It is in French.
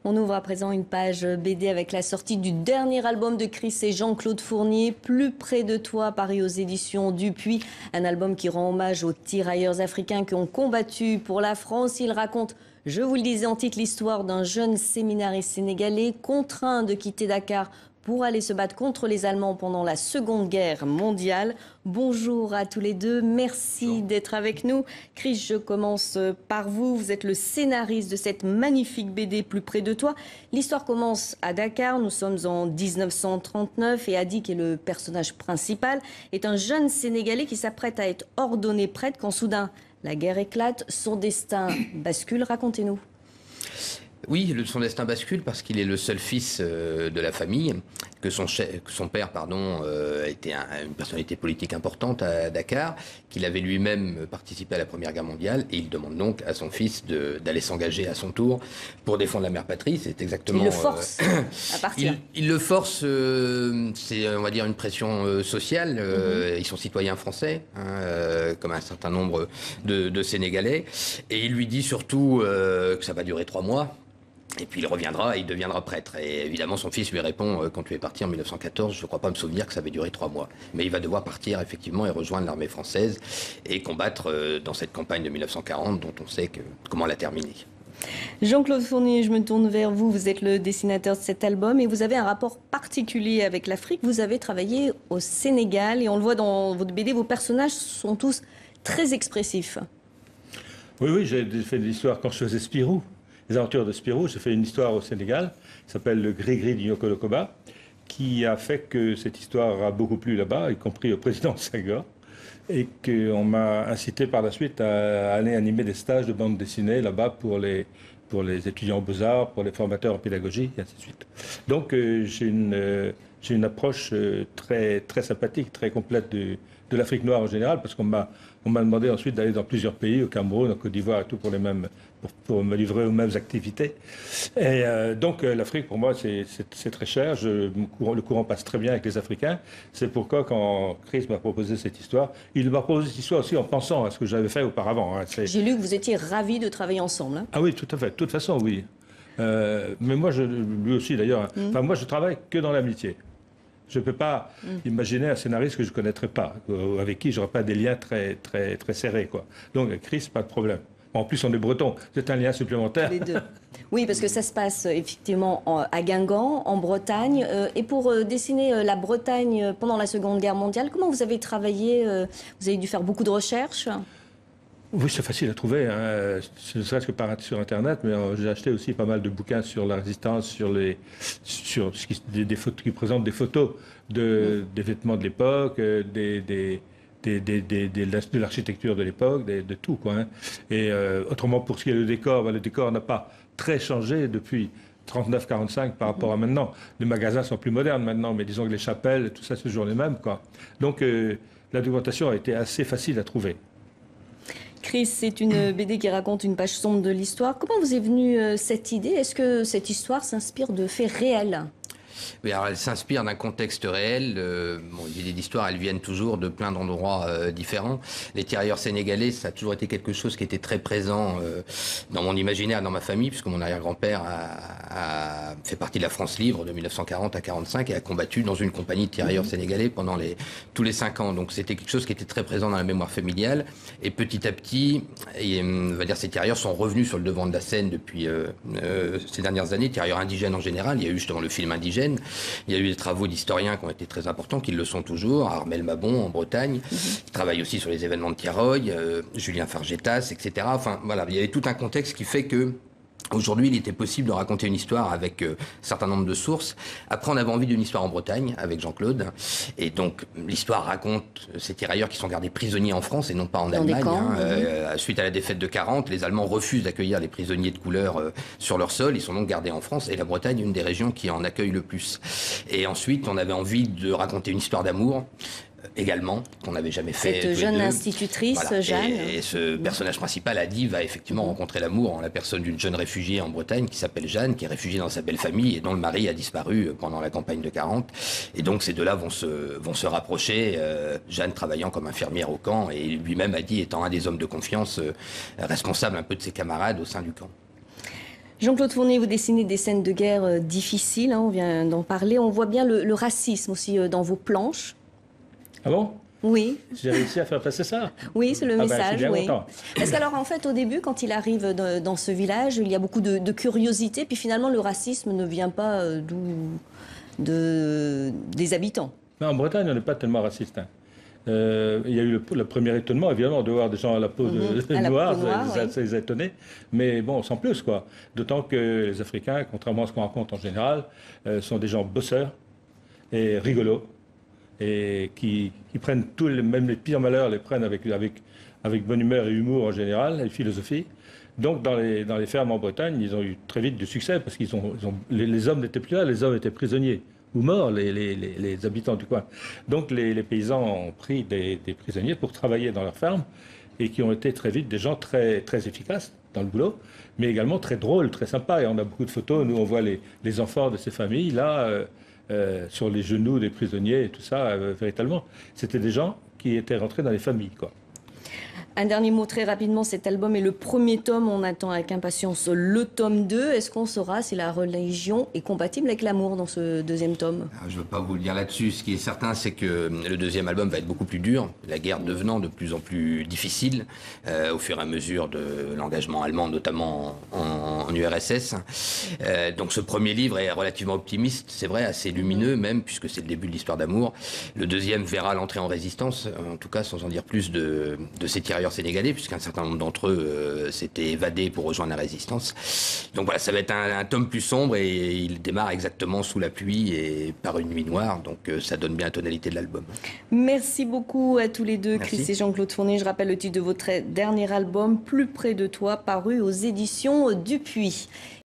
On ouvre à présent une page BD avec la sortie du dernier album de Chris et Jean-Claude Fournier, Plus près de toi, paru aux éditions Dupuis. Un album qui rend hommage aux tirailleurs africains qui ont combattu pour la France. Il raconte, je vous le disais en titre, l'histoire d'un jeune séminariste sénégalais contraint de quitter Dakar pour aller se battre contre les Allemands pendant la Seconde Guerre mondiale. Bonjour à tous les deux, merci d'être avec nous. Chris, je commence par vous. Vous êtes le scénariste de cette magnifique BD Plus près de toi. L'histoire commence à Dakar, nous sommes en 1939 et Adi, qui est le personnage principal, est un jeune Sénégalais qui s'apprête à être ordonné prêtre quand soudain la guerre éclate, son destin bascule. Racontez-nous. Oui, son destin bascule parce qu'il est le seul fils de la famille, que son père était une personnalité politique importante à Dakar, qu'il avait lui-même participé à la Première Guerre mondiale, et il demande donc à son fils d'aller s'engager à son tour pour défendre la mère patrie. C'est exactement... Il le force à partir. Il le force, c'est on va dire une pression sociale. Ils sont citoyens français, comme un certain nombre de Sénégalais, et il lui dit surtout que ça va durer 3 mois. Et puis il reviendra et il deviendra prêtre. Et évidemment, son fils lui répond, quand tu es parti en 1914, je ne crois pas me souvenir que ça avait duré 3 mois. Mais il va devoir partir effectivement et rejoindre l'armée française et combattre dans cette campagne de 1940 dont on sait comment elle a terminé. Jean-Claude Fournier, je me tourne vers vous. Vous êtes le dessinateur de cet album et vous avez un rapport particulier avec l'Afrique. Vous avez travaillé au Sénégal et on le voit dans votre BD, vos personnages sont tous très expressifs. Oui, j'ai fait de l'histoire quand je faisais Spirou. Les aventures de Spirou, j'ai fait une histoire au Sénégal qui s'appelle le Gris-Gris du Nyokolokoba, qui a fait que cette histoire a beaucoup plu là-bas, y compris au président Senghor, et qu'on m'a incité par la suite à aller animer des stages de bande dessinée là-bas pour les étudiants aux beaux-arts, pour les formateurs en pédagogie, et ainsi de suite. Donc j'ai une approche très, très sympathique, très complète de l'Afrique noire en général, parce qu'on m'a demandé ensuite d'aller dans plusieurs pays, au Cameroun, en Côte d'Ivoire et tout, pour me livrer aux mêmes activités. Et donc l'Afrique, pour moi, c'est très cher. Le courant passe très bien avec les Africains. C'est pourquoi, quand Chris m'a proposé cette histoire, il m'a proposé cette histoire aussi en pensant à ce que j'avais fait auparavant. J'ai lu que vous étiez ravis de travailler ensemble. Hein. Ah oui, tout à fait. De toute façon, oui. Mais moi, lui aussi d'ailleurs. Enfin, moi, je travaille que dans l'amitié. Je ne peux pas imaginer un scénariste que je ne connaîtrais pas, avec qui je n'aurais pas des liens très, très, très serrés, quoi. Donc, Chris, pas de problème. En plus, on est breton, c'est un lien supplémentaire. Les deux. Oui, parce que ça se passe effectivement à Guingamp, en Bretagne. Et pour dessiner la Bretagne pendant la Seconde Guerre mondiale, comment vous avez travaillé? Vous avez dû faire beaucoup de recherches? Oui, c'est facile à trouver, hein. Ne serait-ce que sur Internet, mais j'ai acheté aussi pas mal de bouquins sur la résistance, des photos qui présentent des photos des vêtements de l'époque, de l'architecture de l'époque, de tout, quoi, hein. Et autrement, pour ce qui est le décor n'a pas très changé depuis 39-45 par rapport à maintenant. Les magasins sont plus modernes maintenant, mais disons que les chapelles, tout ça, c'est toujours les mêmes, quoi. Donc la documentation a été assez facile à trouver. Chris, c'est une BD qui raconte une page sombre de l'histoire. Comment vous est venue cette idée? Est-ce que cette histoire s'inspire de faits réels? Oui, alors elle s'inspire d'un contexte réel. Les idées d'histoire, elles viennent toujours de plein d'endroits différents. Les tirailleurs sénégalais, ça a toujours été quelque chose qui était très présent dans mon imaginaire, dans ma famille, puisque mon arrière-grand-père a fait partie de la France libre de 1940 à 1945 et a combattu dans une compagnie de tirailleurs sénégalais pendant tous les 5 ans. Donc c'était quelque chose qui était très présent dans la mémoire familiale. Et petit à petit, on va dire, ces tirailleurs sont revenus sur le devant de la scène depuis ces dernières années. Tirailleurs indigènes en général. Il y a eu justement le film Indigène. Il y a eu des travaux d'historiens qui ont été très importants, qui le sont toujours. Armel Mabon en Bretagne, qui travaille aussi sur les événements de Tiroy, Julien Fargetas, etc. Enfin voilà, il y avait tout un contexte qui fait que aujourd'hui, il était possible de raconter une histoire avec un certain nombre de sources. Après, on avait envie d'une histoire en Bretagne avec Jean-Claude. Et donc, l'histoire raconte ces tirailleurs qui sont gardés prisonniers en France et non pas en Allemagne. Suite à la défaite de 40, les Allemands refusent d'accueillir les prisonniers de couleur sur leur sol. Ils sont donc gardés en France. Et la Bretagne est une des régions qui en accueille le plus. Et ensuite, on avait envie de raconter une histoire d'amour. Également, qu'on n'avait jamais fait. Cette jeune institutrice, voilà. Jeanne. Et ce personnage principal, Adi, va effectivement rencontrer l'amour en la personne d'une jeune réfugiée en Bretagne qui s'appelle Jeanne, qui est réfugiée dans sa belle famille et dont le mari a disparu pendant la campagne de 40. Et donc ces deux-là vont se rapprocher, Jeanne travaillant comme infirmière au camp et lui-même, Adi, étant un des hommes de confiance responsable un peu de ses camarades au sein du camp. Jean-Claude Fournier, vous dessinez des scènes de guerre difficiles, hein, on vient d'en parler. On voit bien le racisme aussi dans vos planches. Ah bon? Oui. J'ai réussi à faire passer ça. Oui, c'est le message. Ben, oui. content. Parce qu'alors, en fait, au début, quand il arrive dans ce village, il y a beaucoup de curiosité, puis finalement, le racisme ne vient pas des habitants. Mais en Bretagne, on n'est pas tellement raciste. Hein. Il y a eu le premier étonnement, évidemment, de voir des gens à la peau noire, ça les a étonnés. Mais bon, sans plus, quoi. D'autant que les Africains, contrairement à ce qu'on raconte en général, sont des gens bosseurs et rigolos, et qui prennent même les pires malheurs, les prennent avec bonne humeur et humour en général, et philosophie. Donc, dans les fermes en Bretagne, ils ont eu très vite du succès, parce qu'ils les hommes n'étaient plus là, les hommes étaient prisonniers ou morts, les habitants du coin. Donc, les paysans ont pris des prisonniers pour travailler dans leurs fermes, et qui ont été très vite des gens très, très efficaces dans le boulot, mais également très drôles, très sympas. Et on a beaucoup de photos, nous, on voit les enfants de ces familles, là, sur les genoux des prisonniers et tout ça, véritablement. C'était des gens qui étaient rentrés dans les familles, quoi. Un dernier mot très rapidement, cet album est le premier tome, on attend avec impatience le tome 2. Est-ce qu'on saura si la religion est compatible avec l'amour dans ce deuxième tome? Je ne veux pas vous le dire là-dessus. Ce qui est certain, c'est que le deuxième album va être beaucoup plus dur, la guerre devenant de plus en plus difficile au fur et à mesure de l'engagement allemand, notamment en URSS. Donc ce premier livre est relativement optimiste, c'est vrai, assez lumineux même, puisque c'est le début de l'histoire d'amour. Le deuxième verra l'entrée en résistance, en tout cas sans en dire plus de ces tirailleurs sénégalais, puisqu'un certain nombre d'entre eux s'étaient évadés pour rejoindre la résistance. Donc voilà, ça va être un tome plus sombre, et il démarre exactement sous la pluie et par une nuit noire, donc ça donne bien la tonalité de l'album. Merci beaucoup à tous les deux, Merci. Chris et Jean-Claude Fournier. Je rappelle le titre de votre dernier album, Plus près de toi, paru aux éditions Dupuis.